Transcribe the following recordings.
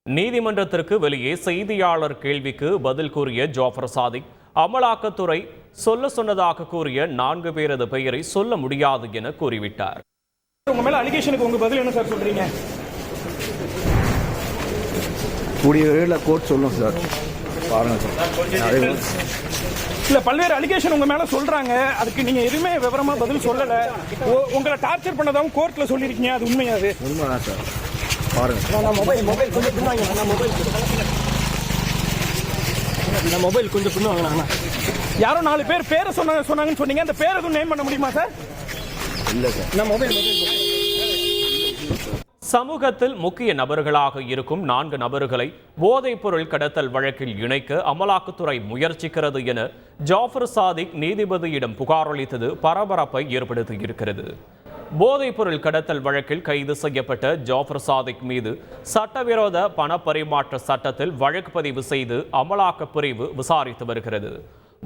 நீதிமன்றத்திற்கு வெளியே செய்தியாளர் கேள்விக்கு பதில் கூறிய ஜாஃபர் சாதிக், அமலாக்கத்துறை சொல்ல சொன்னதாக கூறிய 4 பேரது பெயரை சொல்ல முடியாது என கூறிவிட்டார். உங்க மேல அலிகேஷனுக்கு உங்க பதில் என்ன சார் சொல்றீங்க? கூடிய விரைவில் கோர்ட் சொல்லும் சார். பாருங்க சார், இல்ல பல்வேறு அலிகேஷன் உங்க மேல சொல்றாங்க, அதுக்கு நீங்க எதுவுமே விவரமா பதில் சொல்லல. உங்களை டார்ச்சர் பண்ணதாவும் கோர்ட்ல சொல்லிருக்கீங்க, அது உண்மையா? அது உண்மைதான் சார். பாருங்க மொபைல் கொஞ்சம் பின்னுவாங்க. யாரோ 4 பேர் பேரை சொன்னாங்கன்னு சொன்னீங்க, அந்த பேர் எதுவும் நேம் பண்ண முடியுமா சார்? இல்ல சார். மொபைல் சமூகத்தில் முக்கிய நபர்களாக இருக்கும் 4 நபர்களை போதைப் பொருள் கடத்தல் வழக்கில் இணைக்க அமலாக்கத்துறை முயற்சிக்கிறது என ஜாஃபர் சாதிக் நீதிபதியிடம் புகார் அளித்தது பரபரப்பை ஏற்படுத்தியிருக்கிறது. போதைப் பொருள் கடத்தல் வழக்கில் கைது செய்யப்பட்ட ஜாஃபர் சாதிக் மீது சட்டவிரோத பண பரிமாற்ற சட்டத்தில் வழக்கு பதிவு செய்து அமலாக்கப் பிரிவு விசாரித்து வருகிறது.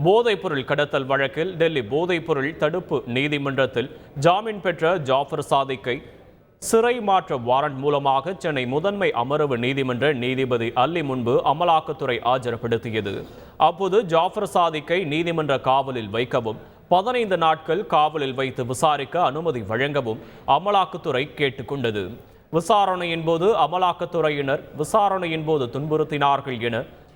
போதைப் பொருள் கடத்தல் வழக்கில் டெல்லி போதைப் பொருள் தடுப்பு நீதிமன்றத்தில் ஜாமீன் பெற்ற ஜாஃபர் சாதிக்கை சிறை மாற்ற வாரண்ட் மூலமாக சென்னை முதன்மை அமர்வு நீதிமன்ற நீதிபதி அல்லி முன்பு அமலாக்கத்துறை ஆஜர்படுத்தியது. அப்போது ஜாஃபர் சாதிக்கை நீதிமன்ற காவலில் வைக்கவும் 15 நாட்கள் காவலில் வைத்து விசாரிக்க அனுமதி வழங்கவும் அமலாக்கத்துறை கேட்டுக்கொண்டது. விசாரணையின் போது அமலாக்கத்துறையினர் விசாரணையின் போது துன்புறுத்தினார்கள் என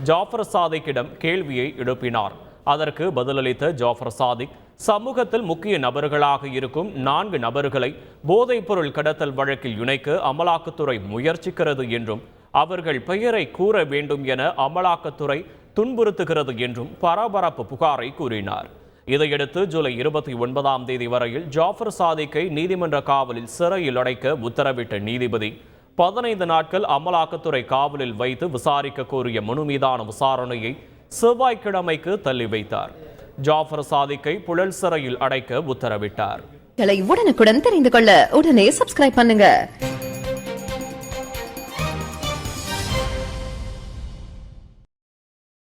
ஜாஃபர் சாதிக்கிடம் கேள்வியை எழுப்பினார். அதற்கு பதிலளித்த ஜாஃபர் சாதிக், சமூகத்தில் முக்கிய நபர்களாக இருக்கும் 4 நபர்களை போதைப் பொருள் கடத்தல் வழக்கில் இணைக்க அமலாக்கத்துறை முயற்சிக்கிறது என்றும் அவர்கள் பெயரை கூற வேண்டும் என அமலாக்கத்துறை துன்புறுத்துகிறது என்றும் பரபரப்பு புகாரை கூறினார். இதையடுத்து ஜூலை 29ஆம் தேதி வரையில் ஜாஃபர் சாதிக்கை நீதிமன்ற காவலில் சிறையில் அடைக்க உத்தரவிட்ட நீதிபதி 15 நாட்கள் அமலாக்கத்துறை காவலில் வைத்து விசாரிக்க கோரிய மனு மீதான விசாரணையை செவ்வாய்க்கிழமைக்கு தள்ளி வைத்தார். ஜாஃபர் சாதிக்கை புழல் சிறையில் அடைக்க உத்தரவிட்டார். உடனுக்குடன் தெரிந்து கொள்ள உடனே சப்ஸ்கிரைப் பண்ணுங்க.